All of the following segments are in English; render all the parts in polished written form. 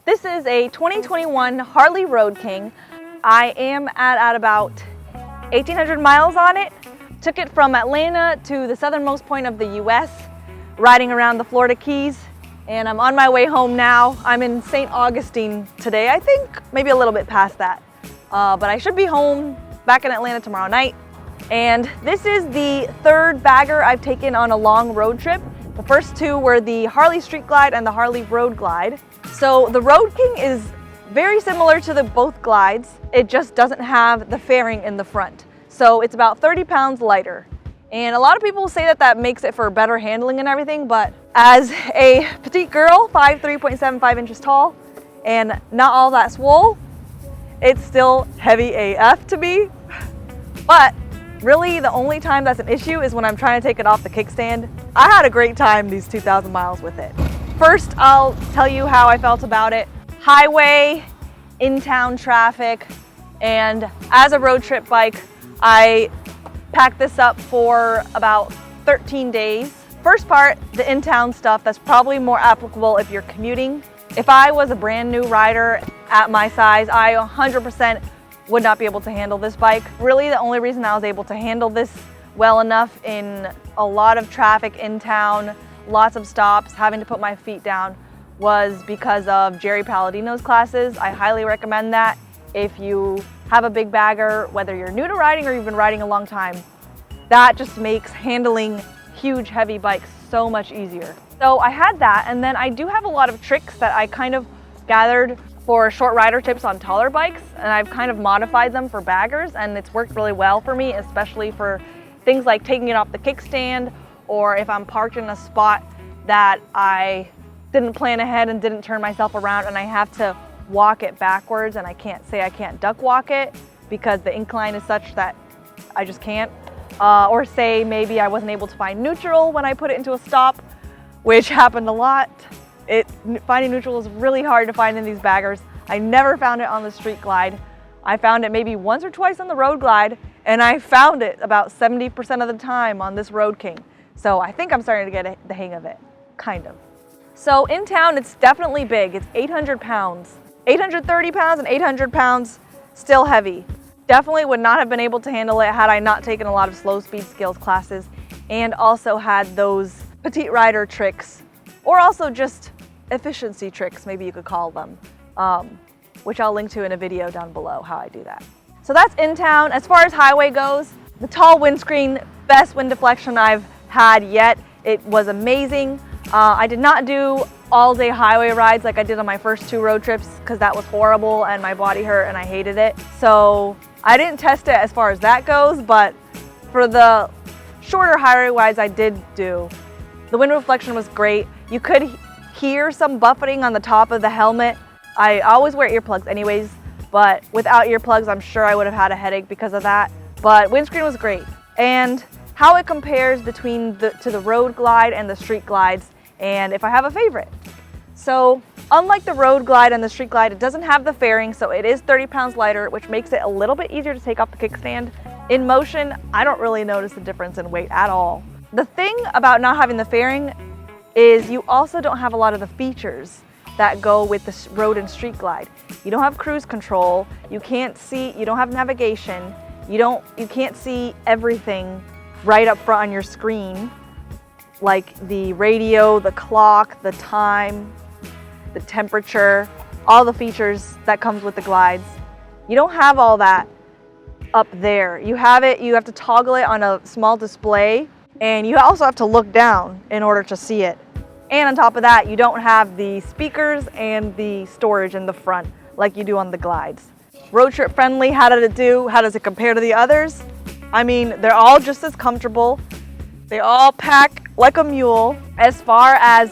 This is a 2021 Harley Road King. I am at about 1,800 miles on it. Took it from Atlanta to the southernmost point of the US, riding around the Florida Keys, and I'm on my way home now. I'm in St. Augustine today, I think, maybe a little bit past that. But I should be home back in Atlanta tomorrow night. And this is the third bagger I've taken on a long road trip. The first two were the Harley Street Glide and the Harley Road Glide. So the Road King is very similar to the both glides. It just doesn't have the fairing in the front. So it's about 30 pounds lighter. And a lot of people say that that makes it for better handling and everything, but as a petite girl, 5'3.75" inches tall, and not all that swole, it's still heavy AF to me. But really the only time that's an issue is when I'm trying to take it off the kickstand. I had a great time these 2,000 miles with it. First, I'll tell you how I felt about it. Highway, in-town traffic, and as a road trip bike, I packed this up for about 13 days. First part, the in-town stuff, that's probably more applicable if you're commuting. If I was a brand new rider at my size, I 100% would not be able to handle this bike. Really, the only reason I was able to handle this well enough in a lot of traffic in town, lots of stops, having to put my feet down, was because of Jerry Palladino's classes. I highly recommend that if you have a big bagger, whether you're new to riding or you've been riding a long time. That just makes handling huge, heavy bikes so much easier. So I had that, and then I do have a lot of tricks that I kind of gathered for short rider tips on taller bikes, and I've kind of modified them for baggers, and it's worked really well for me, especially for things like taking it off the kickstand, or if I'm parked in a spot that I didn't plan ahead and didn't turn myself around and I have to walk it backwards, and I can't duck walk it because the incline is such that I just can't. Or say maybe I wasn't able to find neutral when I put it into a stop, which happened a lot. Finding neutral is really hard to find in these baggers. I never found it on the Street Glide. I found it maybe once or twice on the Road Glide, and I found it about 70% of the time on this Road King. So I think I'm starting to get the hang of it, kind of. So in town, it's definitely big. It's 800 pounds. 830 pounds and 800 pounds, still heavy. Definitely would not have been able to handle it had I not taken a lot of slow speed skills classes and also had those petite rider tricks, or also just efficiency tricks, maybe you could call them, which I'll link to in a video down below how I do that. So that's in town. As far as highway goes, the tall windscreen, best wind deflection I've had yet. It was amazing. I did not do all-day highway rides like I did on my first two road trips because that was horrible and my body hurt and I hated it. So I didn't test it as far as that goes, but for the shorter highway rides I did do, the wind reflection was great. You could hear some buffeting on the top of the helmet. I always wear earplugs anyways, but without earplugs I'm sure I would have had a headache because of that. But windscreen was great. And how it compares between to the Road Glide and the Street Glides, and if I have a favorite. So unlike the Road Glide and the Street Glide, it doesn't have the fairing, so it is 30 pounds lighter, which makes it a little bit easier to take off the kickstand. In motion, I don't really notice the difference in weight at all. The thing about not having the fairing is you also don't have a lot of the features that go with the Road and Street Glide. You don't have cruise control, you can't see, you don't have navigation, you can't see everything right up front on your screen, like the radio, the clock, the time, the temperature, all the features that comes with the glides. You don't have all that up there. You have to toggle it on a small display, and you also have to look down in order to see it. And on top of that, you don't have the speakers and the storage in the front like you do on the glides. Road trip friendly, how did it do? How does it compare to the others? I mean, they're all just as comfortable. They all pack like a mule. As far as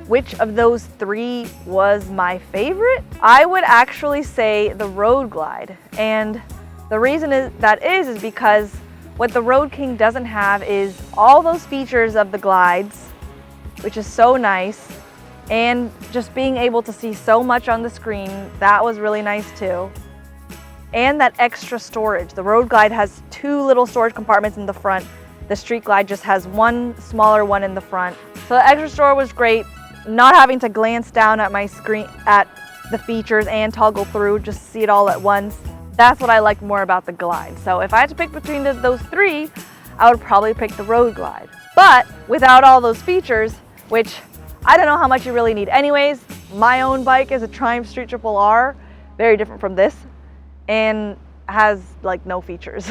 which of those three was my favorite, I would actually say the Road Glide. And the reason is because what the Road King doesn't have is all those features of the glides, which is so nice, and just being able to see so much on the screen, that was really nice too. And that extra storage. The Road Glide has two little storage compartments in the front. The Street Glide just has one smaller one in the front. So the extra storage was great. Not having to glance down at my screen, at the features and toggle through, just see it all at once. That's what I like more about the Glide. So if I had to pick between those three, I would probably pick the Road Glide. But without all those features, which I don't know how much you really need anyways. My own bike is a Triumph Street Triple R, very different from this, and has like no features.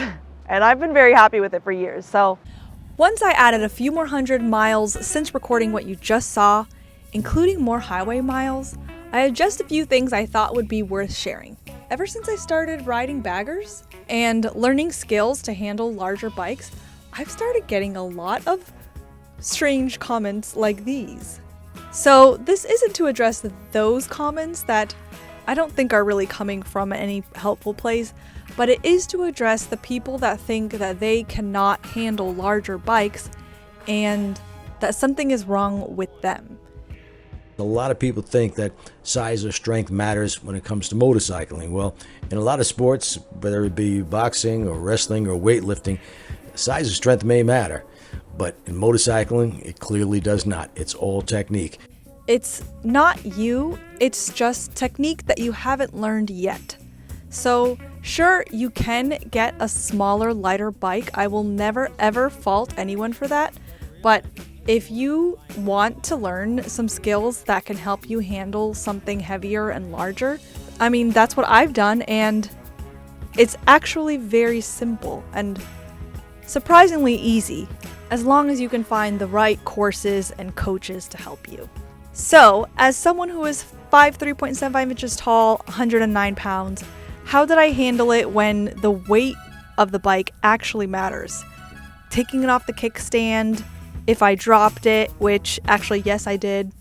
And I've been very happy with it for years. So once I added a few more 100 miles since recording what you just saw, including more highway miles, I had just a few things I thought would be worth sharing. Ever since I started riding baggers and learning skills to handle larger bikes, I've started getting a lot of strange comments like these. So this isn't to address those comments that I don't think are really coming from any helpful place, but it is to address the people that think that they cannot handle larger bikes and that something is wrong with them. A lot of people think that size or strength matters when it comes to motorcycling. Well, in a lot of sports, whether it be boxing or wrestling or weightlifting, size or strength may matter. But in motorcycling, it clearly does not. It's all technique. It's not you, it's just technique that you haven't learned yet. So sure, you can get a smaller, lighter bike. I will never ever fault anyone for that. But if you want to learn some skills that can help you handle something heavier and larger, I mean, that's what I've done, and it's actually very simple and surprisingly easy, as long as you can find the right courses and coaches to help you. So, as someone who is 5'3.75 inches tall, 109 pounds, how did I handle it when the weight of the bike actually matters? Taking it off the kickstand, if I dropped it, which actually, yes, I did.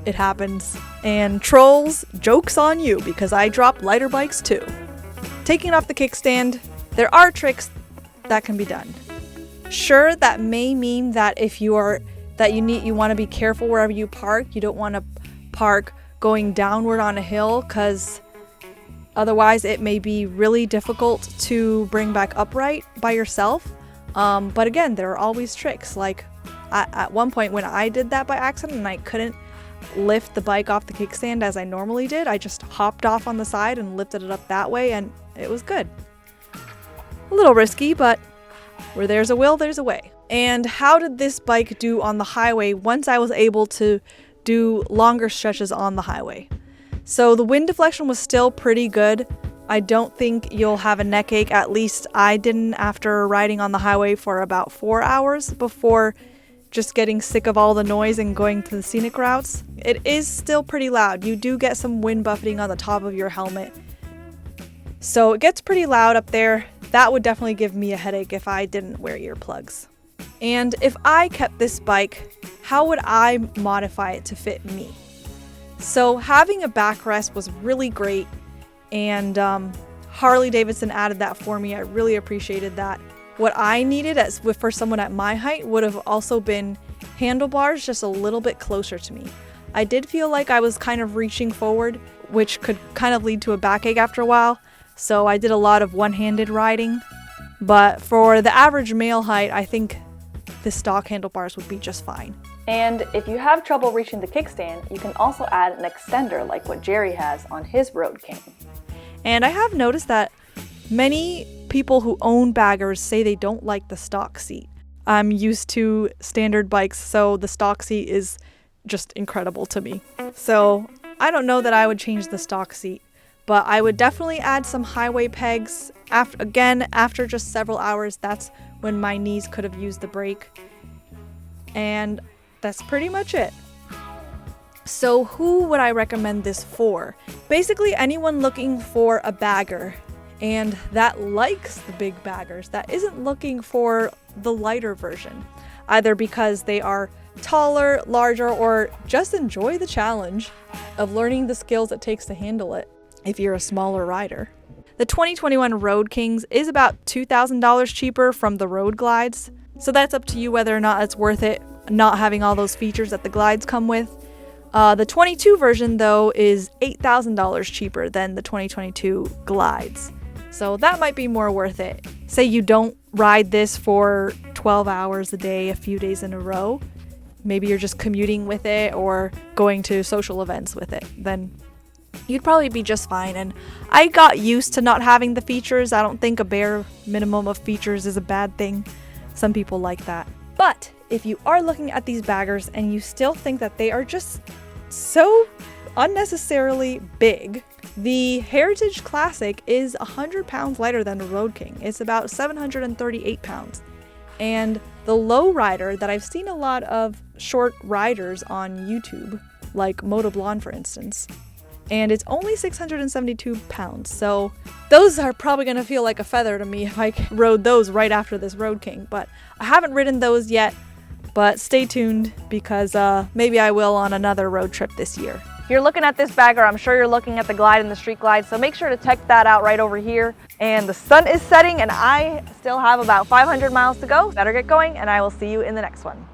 It happens. And trolls, joke's on you, because I dropped lighter bikes too. Taking it off the kickstand, there are tricks that can be done. Sure, that may mean that if you want to be careful wherever you park. You don't want to park going downward on a hill, because otherwise it may be really difficult to bring back upright by yourself. But again, there are always tricks. Like at one point when I did that by accident and I couldn't lift the bike off the kickstand as I normally did, I just hopped off on the side and lifted it up that way, and it was good. A little risky, but where there's a will, there's a way. And how did this bike do on the highway once I was able to do longer stretches on the highway? So the wind deflection was still pretty good. I don't think you'll have a neck ache. At least I didn't after riding on the highway for about 4 hours before just getting sick of all the noise and going to the scenic routes. It is still pretty loud. You do get some wind buffeting on the top of your helmet. So it gets pretty loud up there. That would definitely give me a headache if I didn't wear earplugs. And if I kept this bike, how would I modify it to fit me? So having a backrest was really great, and Harley Davidson added that for me. I really appreciated that. What I needed for someone at my height would have also been handlebars just a little bit closer to me. I did feel like I was kind of reaching forward, which could kind of lead to a backache after a while, so I did a lot of one-handed riding. But for the average male height, I think the stock handlebars would be just fine. And if you have trouble reaching the kickstand, you can also add an extender like what Jerry has on his Road King. And I have noticed that many people who own baggers say they don't like the stock seat. I'm used to standard bikes, so the stock seat is just incredible to me. So I don't know that I would change the stock seat, but I would definitely add some highway pegs. After just several hours, that's when my knees could have used the brake. And that's pretty much it. So who would I recommend this for? Basically anyone looking for a bagger and that likes the big baggers, that isn't looking for the lighter version, either because they are taller, larger, or just enjoy the challenge of learning the skills it takes to handle it if you're a smaller rider. The 2021 Road Kings is about $2,000 cheaper from the Road Glides, so that's up to you whether or not it's worth it not having all those features that the Glides come with. The 22 version, though, is $8,000 cheaper than the 2022 Glides, so that might be more worth it. Say you don't ride this for 12 hours a day, a few days in a row. Maybe you're just commuting with it or going to social events with it. Then you'd probably be just fine. And I got used to not having the features. I don't think a bare minimum of features is a bad thing. Some people like that. But if you are looking at these baggers and you still think that they are just so unnecessarily big, the Heritage Classic is 100 pounds lighter than the Road King. It's about 738 pounds. And the low rider that I've seen a lot of short riders on YouTube, like Moto Blonde for instance, and it's only 672 pounds. So those are probably gonna feel like a feather to me if I rode those right after this Road King. But I haven't ridden those yet, but stay tuned because maybe I will on another road trip this year. If you're looking at this bagger, I'm sure you're looking at the Glide and the Street Glide, so make sure to check that out right over here. And the sun is setting and I still have about 500 miles to go. Better get going and I will see you in the next one.